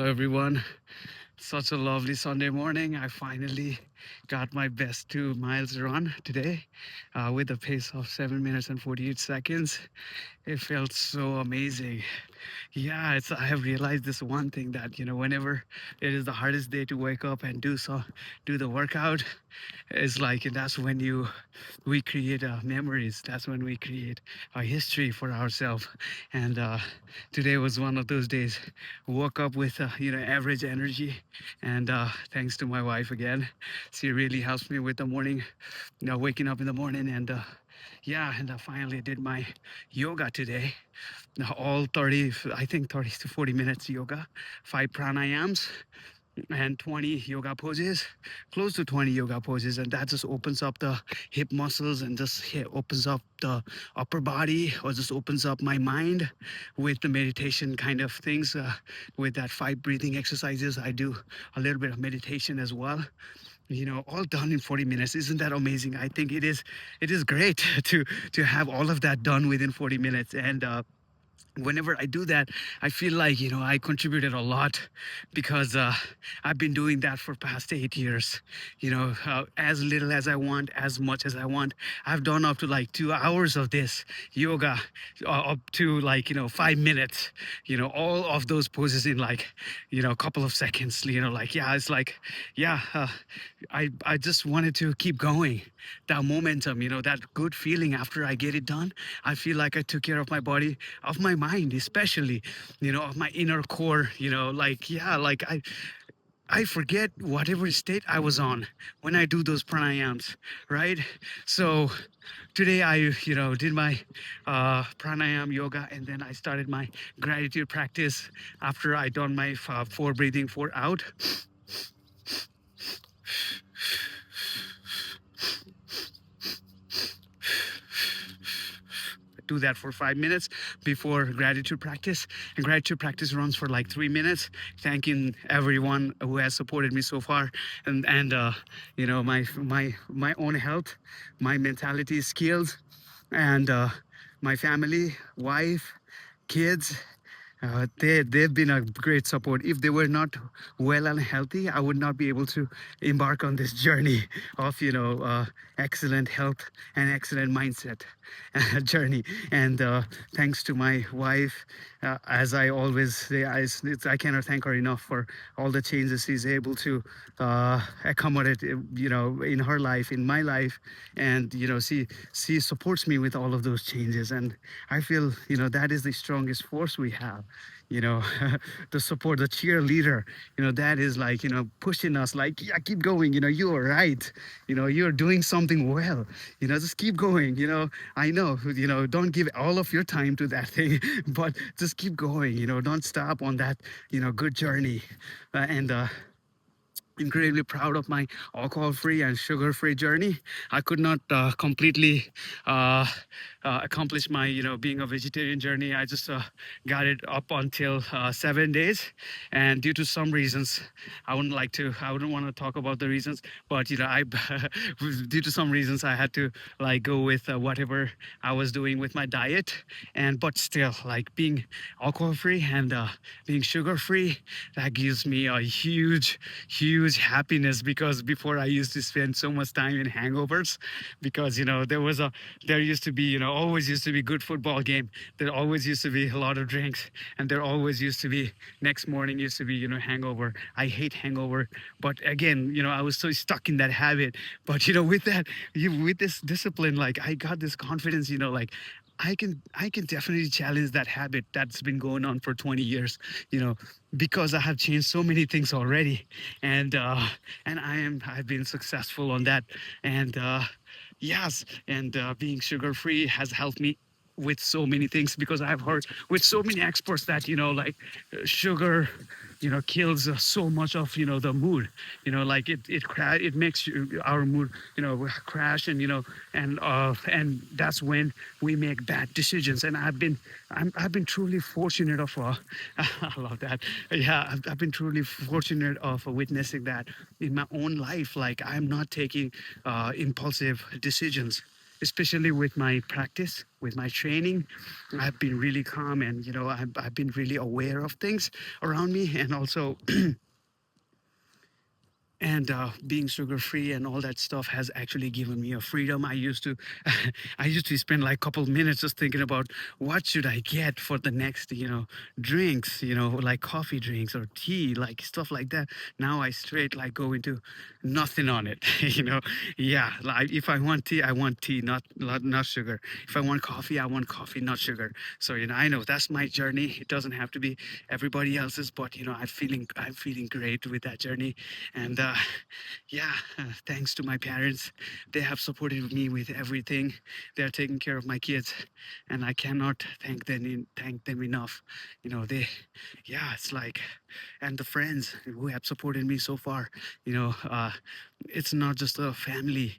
Hello, everyone. Such a lovely Sunday morning. I finally got my best 2 miles run today with a pace of 7 minutes and 48 seconds. It felt so amazing. Yeah, I have realized this one thing that, whenever it is the hardest day to wake up and do the workout, it's like that's when we create memories. That's when we create a history for ourselves. And today was one of those days. Woke up with average energy, and thanks to my wife again, she really helps me with the morning, waking up in the morning. And yeah, and I finally did my yoga today. Now all 30, I think 30 to 40 minutes yoga, 5 pranayams and 20 yoga poses, close to 20 yoga poses, and that just opens up the hip muscles and just opens up the upper body, or just opens up my mind with the meditation kind of things. With that 5 breathing exercises, I do a little bit of meditation as well. All done in 40 minutes. Isn't that amazing? I think it is great to have all of that done within 40 minutes. And whenever I do that, I feel like I contributed a lot, because I've been doing that for past 8 years. As little as I want, as much as I want. I've done up to like 2 hours of this yoga, up to like 5 minutes. All of those poses in like a couple of seconds. Like, yeah, it's like, yeah. I just wanted to keep going. That momentum, that good feeling after I get it done. I feel like I took care of my body, of my mind, especially, of my inner core. Like, yeah, like I forget whatever state I was on when I do those pranayams, right? So today I, did my pranayam yoga, and then I started my gratitude practice after I done my 4 breathing, 4 out. Do that for 5 minutes before gratitude practice. And gratitude practice runs for like 3 minutes, thanking everyone who has supported me so far, and my own health, my mentality, skills, and my family, wife, kids. They've been a great support. If they were not well and healthy, I would not be able to embark on this journey of excellent health and excellent mindset journey. And thanks to my wife, as I always say, I cannot thank her enough for all the changes she's able to accommodate, in her life, in my life. And she supports me with all of those changes, and I feel that is the strongest force we have. you know the support, the cheerleader, that is like pushing us, like, yeah, keep going, you're right, you're doing something well, just keep going. I know, don't give all of your time to that thing, but just keep going, don't stop on that good journey. And incredibly proud of my alcohol-free and sugar-free journey. I could not completely uh, accomplish my, being a vegetarian journey. I just got it up until 7 days, and due to some reasons, I wouldn't want to talk about the reasons, but I, due to some reasons, I had to like go with whatever I was doing with my diet, and but still, like being alcohol-free and being sugar-free, that gives me a huge happiness, because before I used to spend so much time in hangovers, because there used to be, always used to be good football game, there always used to be a lot of drinks, and there always used to be next morning used to be hangover. I hate hangover, but again, I was so stuck in that habit. But with that, with this discipline, like I got this confidence, like I can definitely challenge that habit that's been going on for 20 years, you know, because I have changed so many things already, and I've been successful on that, and yes, and being sugar free has helped me with so many things, because I've heard with so many experts that like sugar kills so much of the mood, like it makes our mood crash, and and that's when we make bad decisions. And I've been truly fortunate of I love that. Yeah, I've been truly fortunate of witnessing that in my own life. Like, I'm not taking impulsive decisions, especially with my practice, with my training. I've been really calm, and I've been really aware of things around me, and also being sugar free and all that stuff has actually given me a freedom. I used to I used to spend like a couple minutes just thinking about what should I get for the next drinks, like coffee drinks or tea, like stuff like that. Now I straight like go into nothing on it. Yeah, like if I want tea, I want tea, not sugar. If I want coffee, I want coffee, not sugar. So I know that's my journey. It doesn't have to be everybody else's, but I'm feeling great with that journey. And yeah, thanks to my parents, they have supported me with everything. They're taking care of my kids, and I cannot thank them enough. They, yeah, it's like, and the friends who have supported me so far. You know, uh, it's not just a family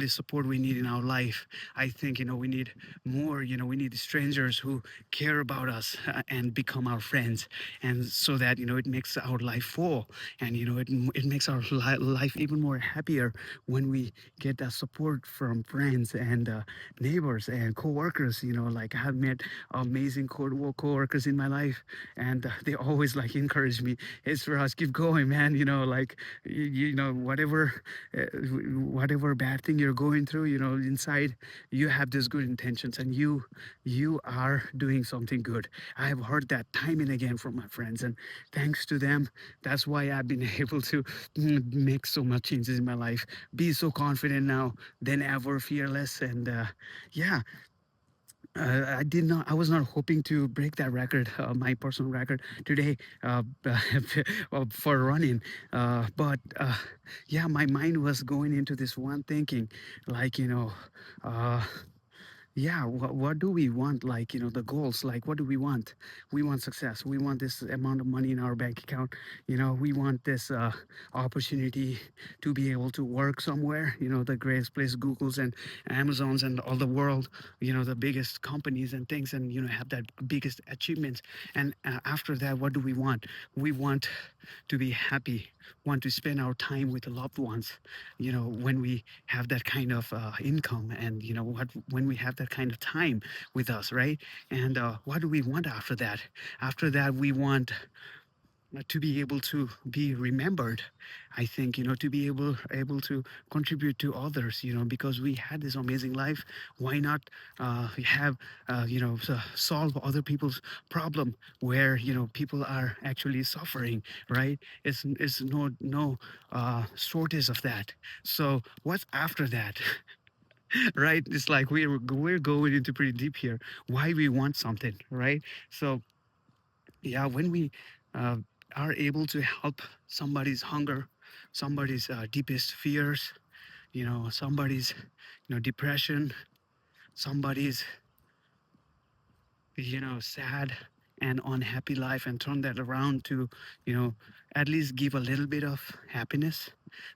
support we need in our life. I think we need more. We need strangers who care about us and become our friends, and so that it makes our life full, and it makes our life even more happier when we get that support from friends and neighbors and co-workers. Like I have met amazing co-workers in my life, and they always like encourage me. Hey Suraj, keep going, man. Like whatever bad thing you're going through, inside you have this good intentions, and you are doing something good. I have heard that time and again from my friends, and thanks to them, that's why I've been able to make so much changes in my life, be so confident now than ever, fearless. And yeah, I was not hoping to break that record, my personal record today, for running. But yeah, my mind was going into this one thinking, like, uh, yeah, what do we want, like the goals, like what do we want? We want success, we want this amount of money in our bank account, we want this opportunity to be able to work somewhere, the greatest place, Googles and Amazons and all the world, the biggest companies and things, and have that biggest achievements. And after that, what do we want? We want to be happy, want to spend our time with the loved ones, when we have that kind of income, and what when we have that kind of time with us, right? And what do we want after that? After that, we want to be able to be remembered. I think to be able to contribute to others, because we had this amazing life. Why not have solve other people's problem, where people are actually suffering, right? It's no shortage of that. So what's after that? Right, it's like we're going into pretty deep here, why we want something, right? So yeah, when we uh, are able to help somebody's hunger, somebody's deepest fears, somebody's depression, somebody's sad and unhappy life, and turn that around to you know at least give a little bit of happiness,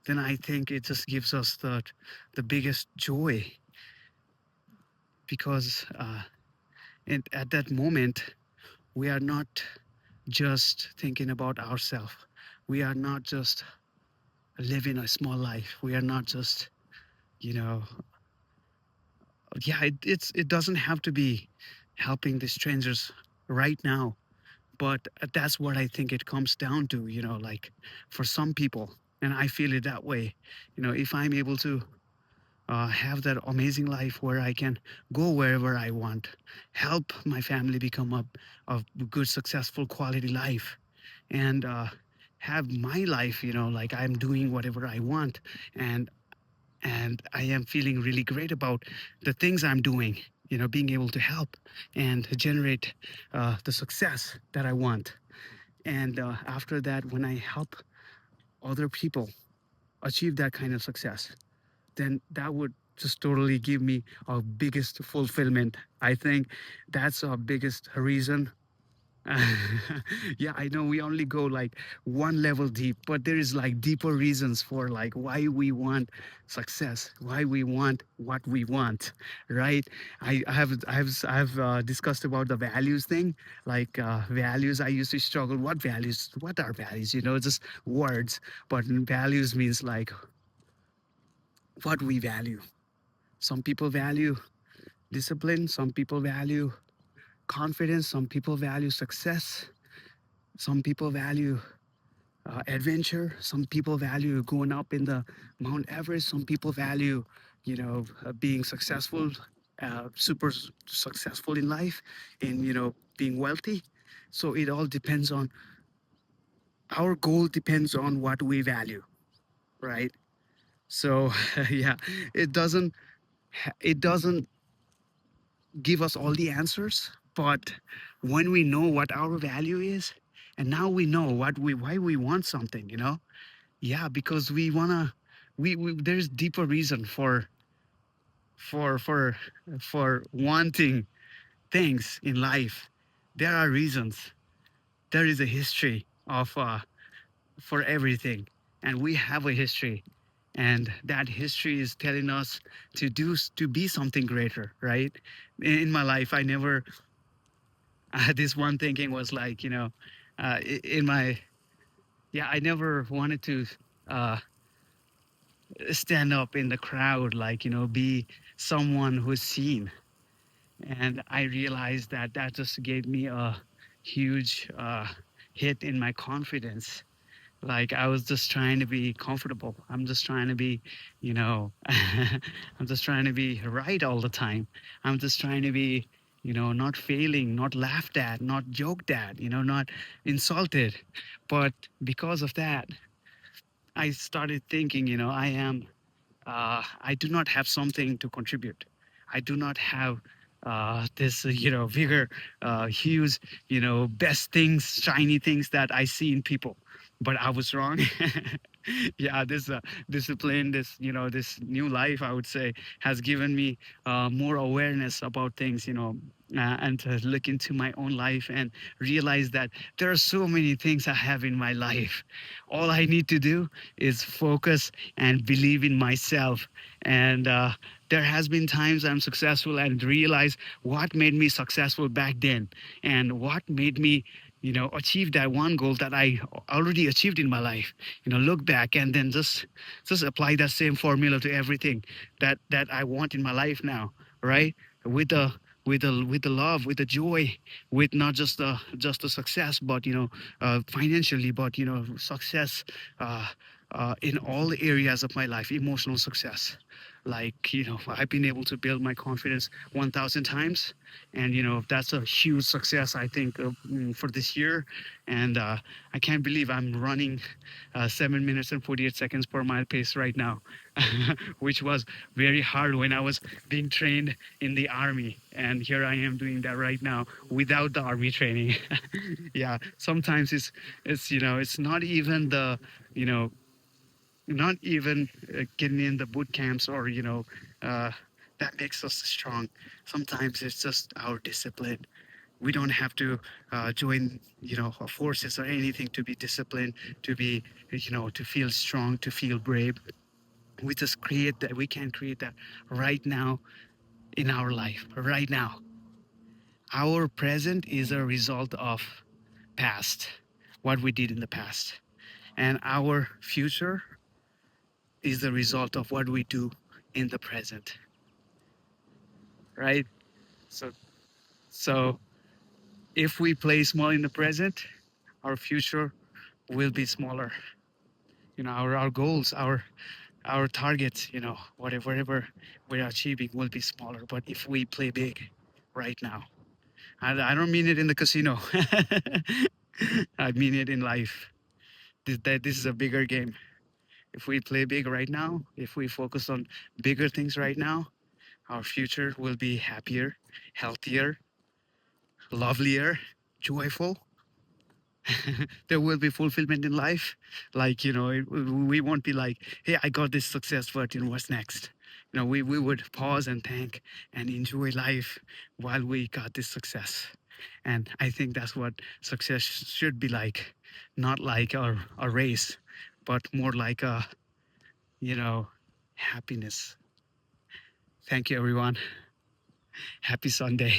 then I think it just gives us the biggest joy, because at that moment we are not just thinking about ourselves. We are not just living a small life. We are not just, you know, yeah, it doesn't have to be helping the strangers right now, but that's what I think it comes down to, like for some people, and I feel it that way. If I'm able to have that amazing life where I can go wherever I want, help my family become a good, successful, quality life, and have my life, like I'm doing whatever I want, and I am feeling really great about the things I'm doing, being able to help and generate the success that I want. And after that, when I help other people achieve that kind of success, then that would just totally give me a biggest fulfillment. I think that's our biggest reason. Yeah, I know we only go like one level deep, but there is like deeper reasons for like why we want success, why we want what we want, right? I've discussed about the values thing, like values. I used to struggle. What values? What are values? Just words, but values means like what we value. Some people value discipline, some people value confidence, some people value success, some people value adventure, some people value going up in the Mount Everest, some people value, being successful, super successful in life, and being wealthy. So it all depends on, our goal depends on what we value, right? So yeah, it doesn't it doesn't give us all the answers, but when we know what our value is, and now we know why we want something, yeah, because we wanna, we there's deeper reason for for for wanting things in life. There are reasons. There is a history of for everything, and we have a history, and that history is telling us to be something greater, right? In my life, I never this one thinking was like, in my, yeah, I never wanted to uh stand up in the crowd, like, be someone who's seen. And I realized that that just gave me a huge hit in my confidence. Like, I was just trying to be comfortable. I'm just trying to be, I'm just trying to be right all the time. I'm just trying to be, not failing, not laughed at, not joked at, not insulted. But because of that, I started thinking, I do not have something to contribute. I do not have this, bigger, huge, best things, shiny things that I see in people. But I was wrong. Yeah, this discipline, this, this new life, I would say, has given me more awareness about things, and to look into my own life and realize that there are so many things I have in my life. All I need to do is focus and believe in myself. And there has been times I'm successful and realize what made me successful back then, and what made me, achieve that one goal that I already achieved in my life. Look back and then just apply that same formula to everything that I want in my life now, right? With the with the love, with the joy, with not just the success, but financially, but success in all areas of my life, emotional success. Like, I've been able to build my confidence 1,000 times, and that's a huge success, I think, for this year. And I can't believe I'm running 7 minutes and 48 seconds per mile pace right now, which was very hard when I was being trained in the army. And here I am doing that right now without the army training. Yeah, sometimes it's not even the, you know, not even getting in the boot camps, or uh, that makes us strong. Sometimes it's just our discipline. We don't have to join forces or anything to be disciplined, to be, to feel strong, to feel brave. We just create that. We can create that right now in our life, right now. Our present is a result of past, what we did in the past, and our future is the result of what we do in the present, right? So so if we play small in the present, our future will be smaller. Our goals, our targets, whatever we're achieving will be smaller. But if we play big right now, I don't mean it in the casino. I mean it in life. This is a bigger game. If we play big right now, if we focus on bigger things right now, our future will be happier, healthier, lovelier, joyful. There will be fulfillment in life. Like, we won't be like, hey, I got this success, but what's next? We would pause and thank and enjoy life while we got this success. And I think that's what success should be like. Not like a race, but more like a, happiness. Thank you, everyone. Happy Sunday.